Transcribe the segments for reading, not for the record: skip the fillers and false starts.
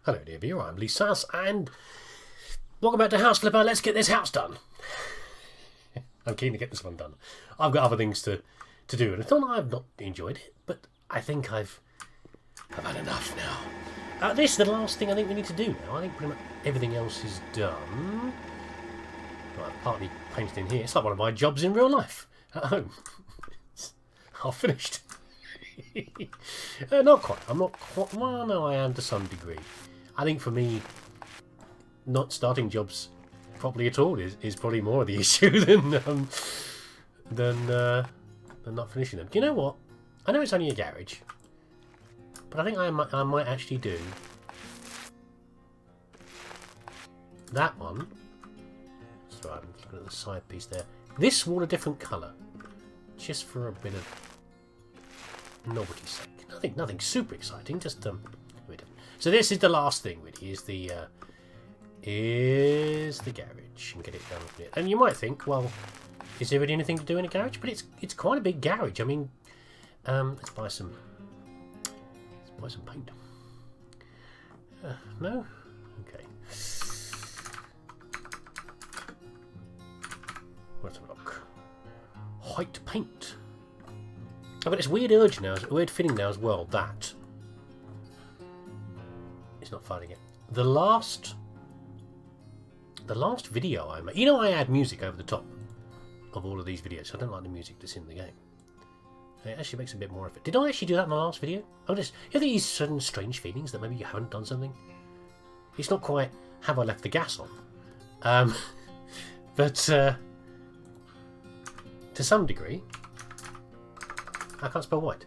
Hello dear viewer, I'm leesusss and welcome back to House Flipper. Let's get this house done. I'm keen to get this one done. I've got other things to do, and it's not that I've not enjoyed it, but I think I've had enough now. This is the last thing I think we need to do now. I think pretty much everything else is done. Well, I've partly painted in here. It's like one of my jobs in real life at home. Half finished. Not quite. I'm not quite. Well, no, I am to some degree. I think for me, not starting jobs properly at all is probably more of the issue than not finishing them. Do you know what? I know it's only a garage, but I think I might actually do that one. Sorry, I'm looking at the side piece there. This wall a different colour, just for a bit of novelty's sake. Nothing super exciting. Just So this is the last thing, really. Is the garage, and get it done with it. And you might think, well, is there really anything to do in a garage? But it's quite a big garage. I mean, let's buy some paint. No, okay. Let's have a look. White paint. I've got this weird urge now, weird feeling now as well that it's not finding it. The last video I made, you know, I add music over the top of all of these videos. I don't like the music that's in the game. It actually makes a bit more of it. Did I actually do that in the last video? Oh, you have these sudden strange feelings that maybe you haven't done something. It's not quite have I left the gas on, but to some degree. I can't spell white.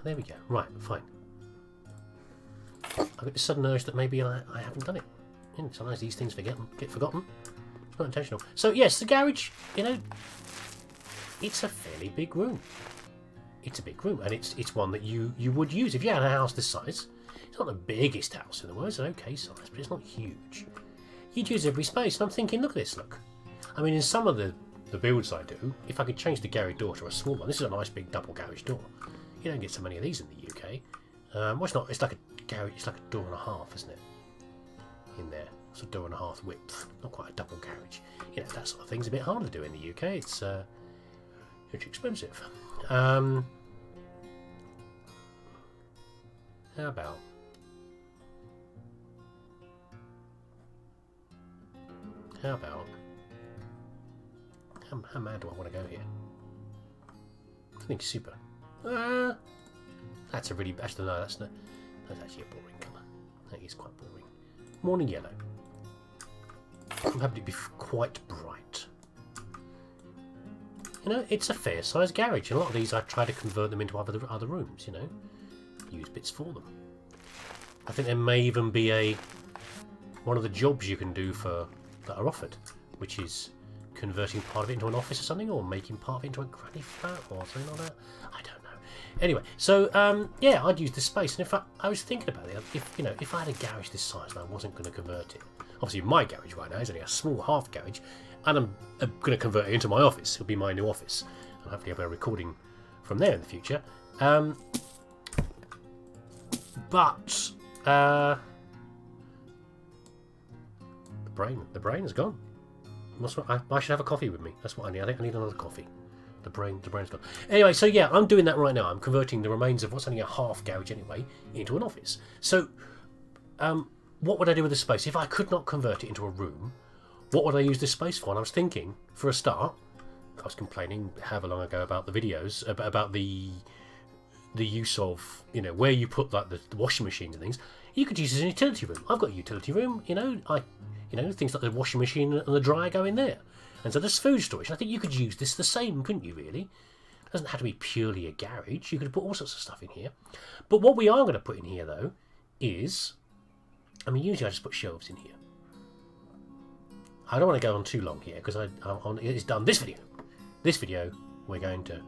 There we go. Right, fine. I've got this sudden urge that maybe I haven't done it. And sometimes these things get forgotten. It's not intentional. So yes, the garage, you know, it's a fairly big room. It's a big room, and it's one that you would use if you had a house this size. It's not the biggest house in the world. It's an okay size, but it's not huge. You'd use every space, and I'm thinking, look at this, look. I mean, in some of the builds I do, if I could change the garage door to a small one, this is a nice big double garage door. You don't get so many of these in the UK. Well, it's not. It's like a garage. It's like a door and a half, isn't it? In there, it's a door and a half width. Not quite a double garage. You know, that sort of thing's a bit harder to do in the UK. It's expensive. How about? How mad do I want to go here? I think super. That's a really... Actually, no, that's actually a boring colour. That is quite boring. Morning yellow. I'm happy to be quite bright. You know, it's a fair-sized garage. A lot of these I try to convert them into other rooms, you know. Use bits for them. I think there may even be one of the jobs you can do that are offered, which is converting part of it into an office or something, or making part of it into a granny flat or something like that. I don't know. Anyway, so yeah, I'd use this space, and in fact, I was thinking about it. If I had a garage this size and I wasn't going to convert it, obviously my garage right now is only a small half garage, and I'm going to convert it into my office. It'll be my new office, and hopefully I'll be recording from there in the future. But the brain is gone. I should have a coffee with me. That's what I need. I think I need another coffee. The brain's gone. Anyway, so yeah, I'm doing that right now. I'm converting the remains of what's only a half garage anyway into an office. So, what would I do with this space? If I could not convert it into a room, what would I use this space for? And I was thinking, for a start, I was complaining however long ago about the videos, about the use of, you know, where you put like the washing machines and things. You could use it as a utility room. I've got a utility room, you know, things like the washing machine and the dryer go in there. And so there's food storage. I think you could use this the same, couldn't you, really? It doesn't have to be purely a garage. You could put all sorts of stuff in here. But what we are going to put in here, though, is... I mean, usually I just put shelves in here. I don't want to go on too long here, because it's done this video. This video, we're going to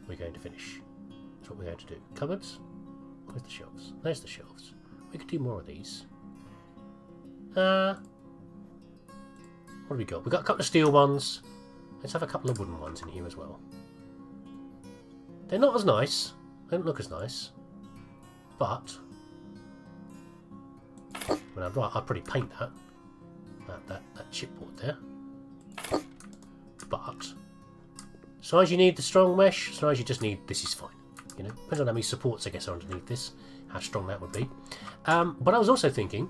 finish. That's what we're going to do. Cupboards? Where's the shelves? There's the shelves. We could do more of these. What have we got? We've got a couple of steel ones. Let's have a couple of wooden ones in here as well. They're not as nice. They don't look as nice. But I mean, I'd probably paint that chipboard there. But as long as you need the strong mesh, as long as you just need this is fine. You know, depends on how many supports I guess are underneath this, how strong that would be. But I was also thinking,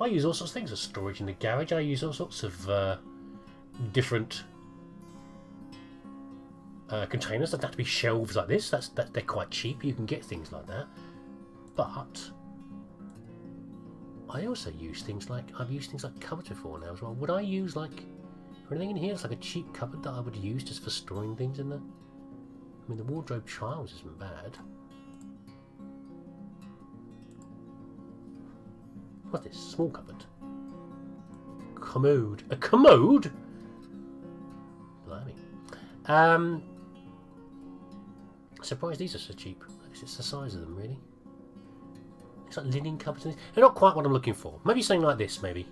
I use all sorts of things as storage in the garage. I use all sorts of different containers. That have to be shelves like this. They're quite cheap. You can get things like that. But I also use things like I've used things like cupboards before now as well. Would I use like anything in here? It's like a cheap cupboard that I would use just for storing things in there. I mean, the wardrobe trials isn't bad. What's this? Small cupboard. Commode. A commode? Blimey. Surprised these are so cheap. I guess it's the size of them, really. It's like linen cupboards. They're not quite what I'm looking for. Maybe something like this, maybe.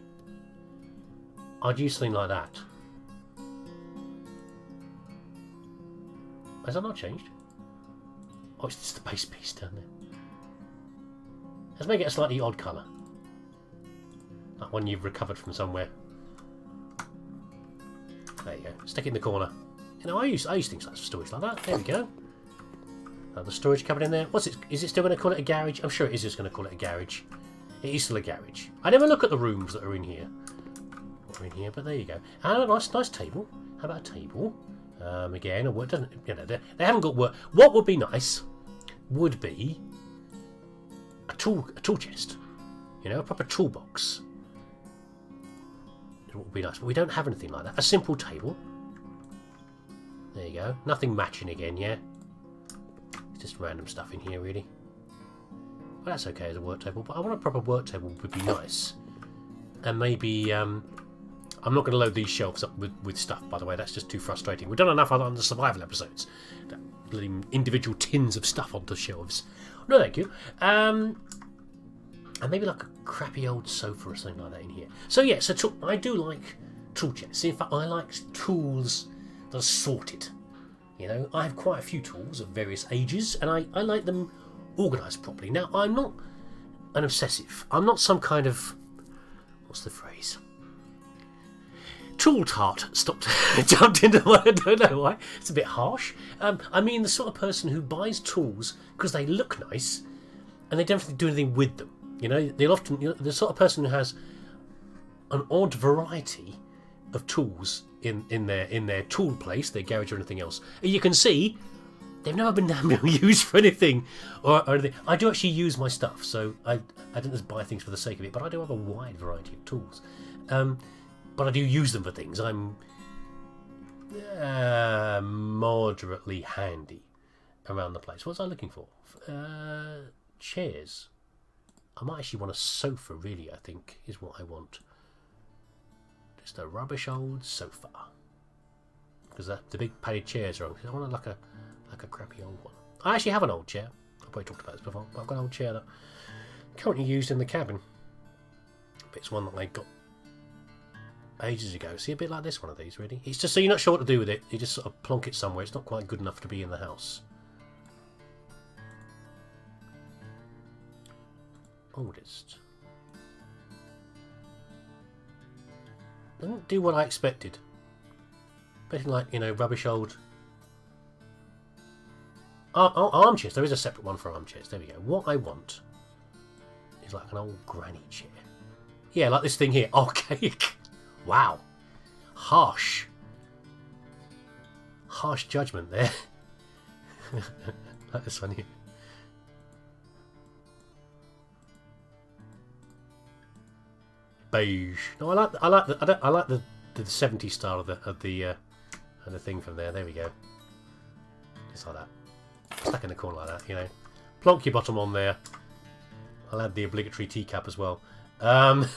I'd use something like that. Has that not changed? Oh, it's just the base piece down there. Let's make it a slightly odd colour. Like one you've recovered from somewhere. There you go. Stick it in the corner. You know, I use things like storage like that. There we go. The storage cupboard in there. What's it? Is it still going to call it a garage? I'm sure it is just going to call it a garage. It is still a garage. I never look at the rooms that are in here. Or in here, but there you go. And a nice table. How about a table? Again, a work doesn't. You know, they haven't got work. What would be nice would be a tool chest. You know, a proper toolbox. It would be nice, but we don't have anything like that. A simple table. There you go. Nothing matching again, yeah. It's just random stuff in here, really. Well, that's okay as a work table, but I want a proper work table would be nice. And maybe I'm not going to load these shelves up with stuff, by the way. That's just too frustrating. We've done enough on the survival episodes. Bloody individual tins of stuff onto shelves. No, thank you. And maybe like a crappy old sofa or something like that in here. So yeah, I do like tool chests. In fact, I like tools that are sorted. You know, I have quite a few tools of various ages, and I like them organised properly. Now, I'm not an obsessive. I'm not some kind of... What's the phrase? Tool tart jumped into one. I don't know why. It's a bit harsh. I mean the sort of person who buys tools because they look nice and they don't have to do anything with them. You know, they'll often, you know, the sort of person who has an odd variety of tools in their tool place, their garage or anything else. And you can see they've never been used for anything or anything. I do actually use my stuff, so I don't just buy things for the sake of it, but I do have a wide variety of tools. But I do use them for things. I'm moderately handy around the place. What was I looking for? Chairs. I might actually want a sofa, really, I think, is what I want. Just a rubbish old sofa. Because the big padded chairs are on. I want like a crappy old one. I actually have an old chair. I've probably talked about this before. But I've got an old chair that currently used in the cabin. But it's one that I got ages ago. See, a bit like this one of these, really. It's just so you're not sure what to do with it. You just sort of plonk it somewhere. It's not quite good enough to be in the house. Oldest. Didn't do what I expected. Betting like, you know, rubbish old armchairs. There is a separate one for armchairs. There we go. What I want is like an old granny chair. Yeah, like this thing here. Archaic. Wow. Harsh. Harsh judgment there. Like this one here. Beige. No, I like the 70s style of the thing from there. There we go. Just like that. Stuck in the corner like that, you know. Plonk your bottom on there. I'll add the obligatory teacup as well. On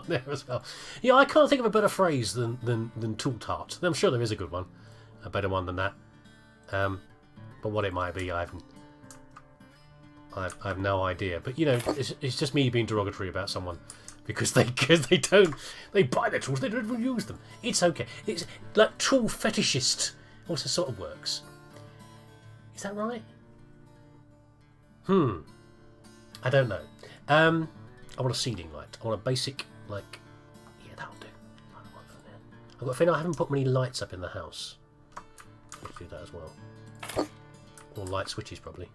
there as well. Yeah, I can't think of a better phrase than tool tart. I'm sure there is a good one, a better one than that. But what it might be, I have no idea. But you know, it's just me being derogatory about someone because they buy their tools, they don't even use them. It's okay. It's like tool fetishist also sort of works. Is that right? I don't know. I want a ceiling light. I want a basic, like... Yeah, that'll do. I've got a feeling I haven't put many lights up in the house. Let's do that as well. Or light switches, probably.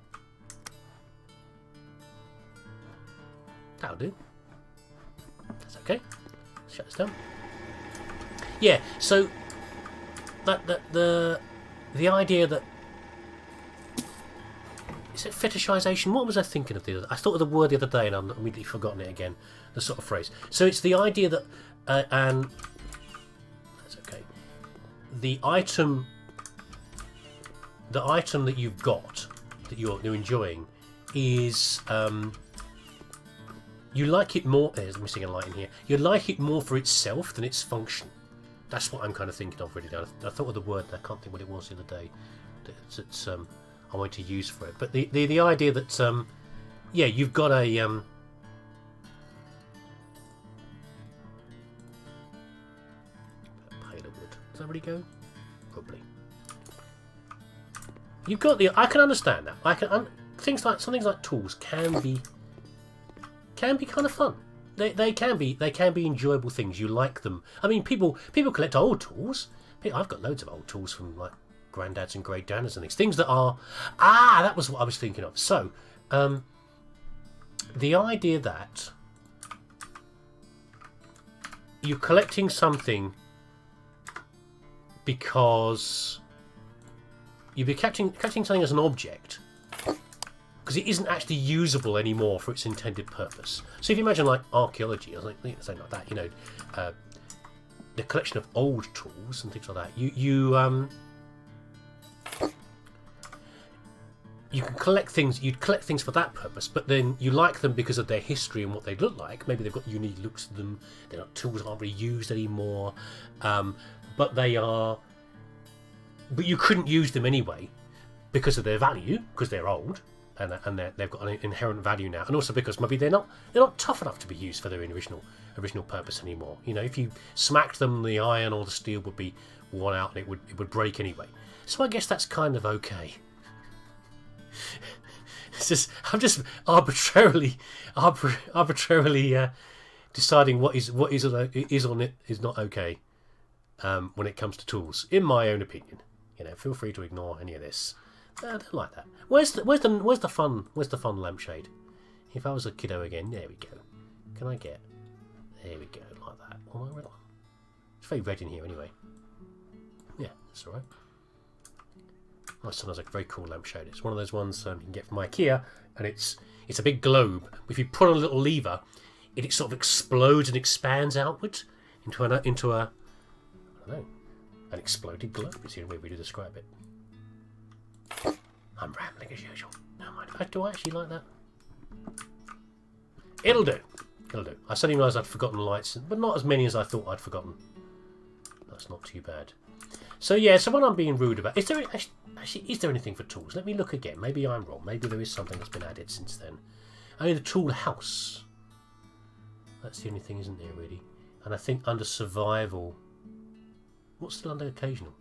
That'll do. That's okay. Shut this down. Yeah, so... The idea that... Is it fetishization? What was I thinking of the other? I thought of the word the other day and I've immediately forgotten it again. The sort of phrase. So it's the idea that... and... That's okay. The item that you've got, that you're enjoying, is... you like it more... There's missing a light in here. You like it more for itself than its function. That's what I'm kind of thinking of really now. I thought of the word and I can't think what it was the other day. It's I wanted to use for it. But the idea that yeah, you've got a pile of wood. Does that really go? Probably. You've got the... I can understand that. I can things like tools can be kind of fun. They can be enjoyable things. You like them. I mean, people collect old tools. I've got loads of old tools from like granddads and great dads and things that are... that was what I was thinking of. So, the idea that you're collecting something because you'll be collecting something as an object because it isn't actually usable anymore for its intended purpose. So if you imagine like archaeology or something like that, you know, the collection of old tools and things like that, you can collect things. You'd collect things for that purpose, but then you like them because of their history and what they look like. Maybe they've got unique looks to them. They're not tools that aren't really used anymore, but they are. But you couldn't use them anyway because of their value, because they're old and they've got an inherent value now, and also because maybe they're not tough enough to be used for their original purpose anymore. You know, if you smacked them, the iron or the steel would be worn out and it would break anyway. So I guess that's kind of okay. I'm just arbitrarily deciding what is or is not okay when it comes to tools, in my own opinion. You know, feel free to ignore any of this. I don't like that. Where's the fun lampshade? If I was a kiddo again, there we go. Can I get? There we go, like that. Oh, my red one. It's very red in here anyway. Yeah, that's all right. My son has a very cool lampshade. It's one of those ones you can get from IKEA, and it's a big globe. If you put on a little lever, it sort of explodes and expands outwards into a I don't know, an exploded globe. Is the only way we do describe it. I'm rambling as usual. No mind. Do I actually like that? It'll do. It'll do. I suddenly realised I'd forgotten lights, but not as many as I thought I'd forgotten. That's not too bad. So yeah, so when I'm being rude about... Is there anything for tools? Let me look again. Maybe I'm wrong. Maybe there is something that's been added since then. Only the tool house. That's the only thing, isn't there, really? And I think under survival... What's still under occasional?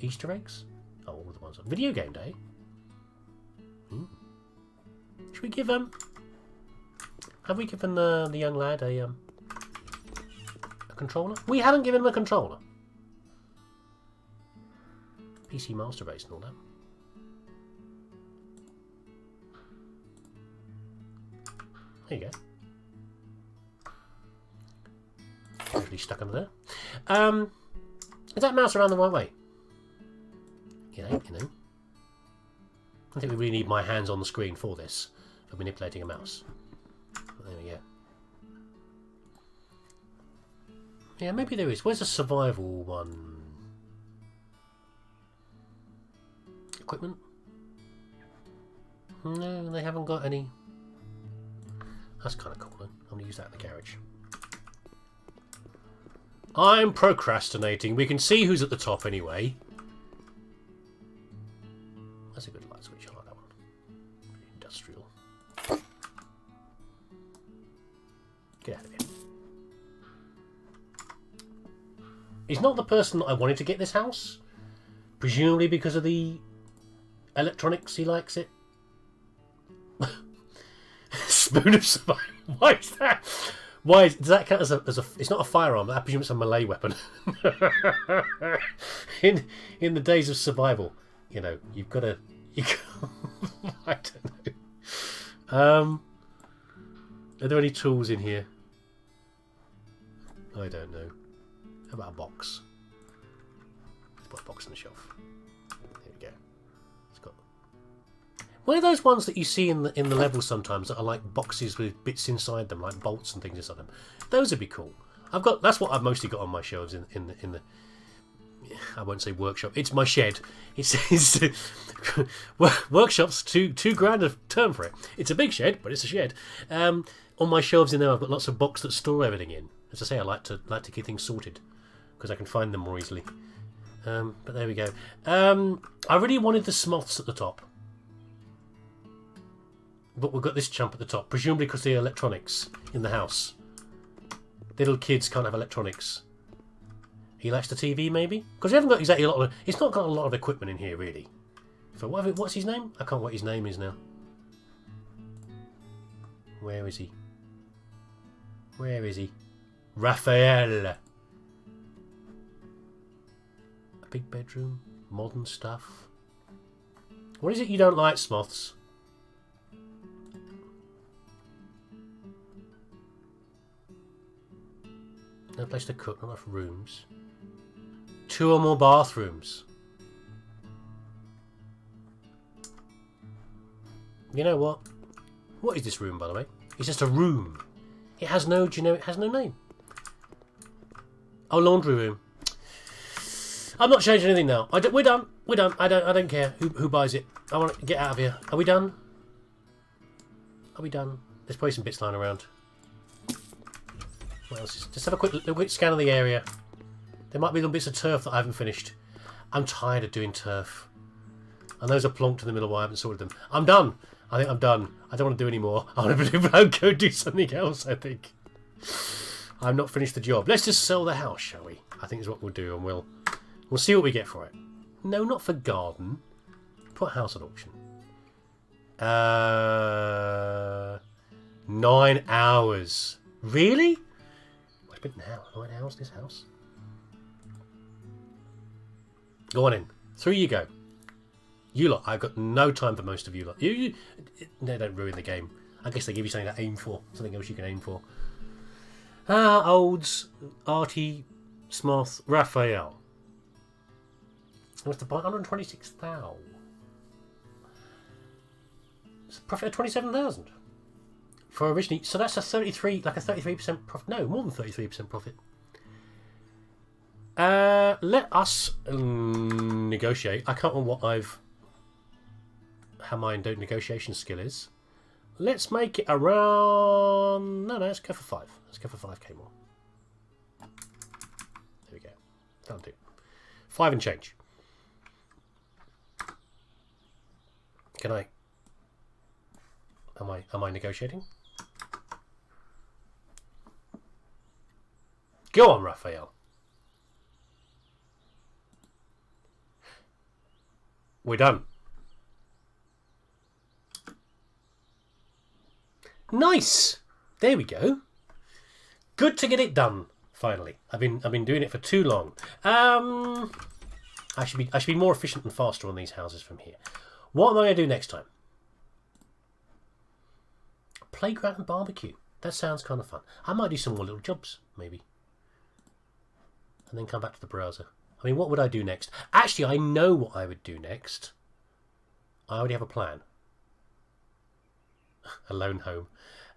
Easter eggs? Oh, all the ones on video game day. Should we give have we given the young lad a controller? We haven't given him a controller. PC Master Race and all that. There you go. Usually stuck under there. Is that mouse around the right way? You know. I think we really need my hands on the screen for this, for manipulating a mouse. But there we go. Yeah, maybe there is. Where's the survival one? Equipment? No, they haven't got any. That's kind of cool then. I'm going to use that in the garage. I'm procrastinating. We can see who's at the top anyway. That's a good light switch. I like that one. Industrial. Get out of here. He's not the person that I wanted to get this house. Presumably because of the Electronics, he likes it. Spoon of survival. Why is that? Does that count as a? It's not a firearm. I presume it's a melee weapon. in the days of survival, you know, you've got to. I don't know. Are there any tools in here? I don't know. How about a box? Let's put a box on the shelf. There we go. It's got one of those ones that you see in the levels sometimes that are like boxes with bits inside them, like bolts and things inside them. Those would be cool. That's what I've mostly got on my shelves in the. I won't say workshop. It's my shed. It's workshop's too grand a term for it. It's a big shed, but it's a shed. On my shelves in there, I've got lots of boxes that store everything in. As I say, I like to keep things sorted because I can find them more easily. But there we go. I really wanted the Smoths at the top, but we've got this chump at the top, presumably because the electronics in the house. Little kids can't have electronics. He likes the TV, maybe? Because we haven't got exactly a lot of... It's not got a lot of equipment in here, really. What's his name? I can't remember what his name is now. Where is he? Where is he? Raphael. A big bedroom. Modern stuff. What is it you don't like, Smoths? No place to cook, not enough rooms. 2 or more bathrooms. You know what? What is this room, by the way? It's just a room. It has no, do you know, it has no name. Oh, laundry room. I'm not changing anything now. We're done. We're done. I don't care who buys it. I want to get out of here. Are we done? Are we done? There's probably some bits lying around. What else? Just have a quick scan of the area. There might be little bits of turf that I haven't finished. I'm tired of doing turf. And those are plonked in the middle while I haven't sorted them. I'm done. I think I'm done. I don't want to do any more. I want to go do something else, I think. I've not finished the job. Let's just sell the house, shall we? I think is what we'll do, and we'll see what we get for it. No, not for garden. Put house at auction. 9 hours. Really? What's been now? 9 hours, this house? Go on in. Through you go. You lot, I've got no time for most of you lot. They don't ruin the game. I guess they give you something to aim for. Something else you can aim for. Olds, Artie, Smoth, Raphael. What's the point? 126,000. It's a profit of 27,000. For originally, so that's a 33% profit. No, more than 33% profit. Let us negotiate. I can't remember what how my negotiation skill is. Let's make it around... No, let's go for 5. Let's go for 5k more. There we go. That'll do. 5 and change. Can I... Am I negotiating? Go on, Raphael. We're done. Nice. There we go. Good to get it done. Finally, I've been doing it for too long. I should be more efficient and faster on these houses from here. What am I going to do next time? Playground and barbecue. That sounds kind of fun. I might do some more little jobs, maybe, and then come back to the browser. I mean, what would I do next? Actually, I know what I would do next. I already have a plan. A lone home.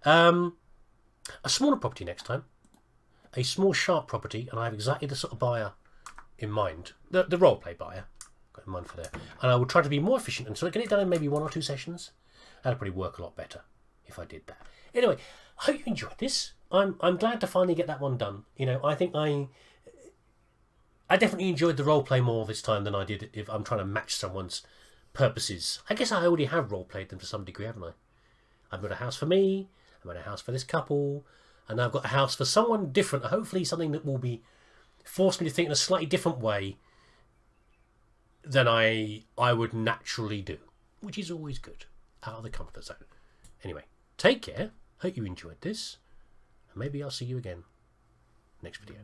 A smaller property next time. A small, sharp property, and I have exactly the sort of buyer in mind. The roleplay buyer. Got in mind for there. And I will try to be more efficient and so I get it done in maybe 1 or 2 sessions. That'd probably work a lot better if I did that. Anyway, I hope you enjoyed this. I'm glad to finally get that one done. You know, I think I definitely enjoyed the roleplay more this time than I did if I'm trying to match someone's purposes. I guess I already have roleplayed them to some degree, haven't I? I've got a house for me, I've got a house for this couple, and I've got a house for someone different, hopefully something that will be force me to think in a slightly different way than I would naturally do. which is always good, out of the comfort zone. Anyway, take care. Hope you enjoyed this, and maybe I'll see you again next video.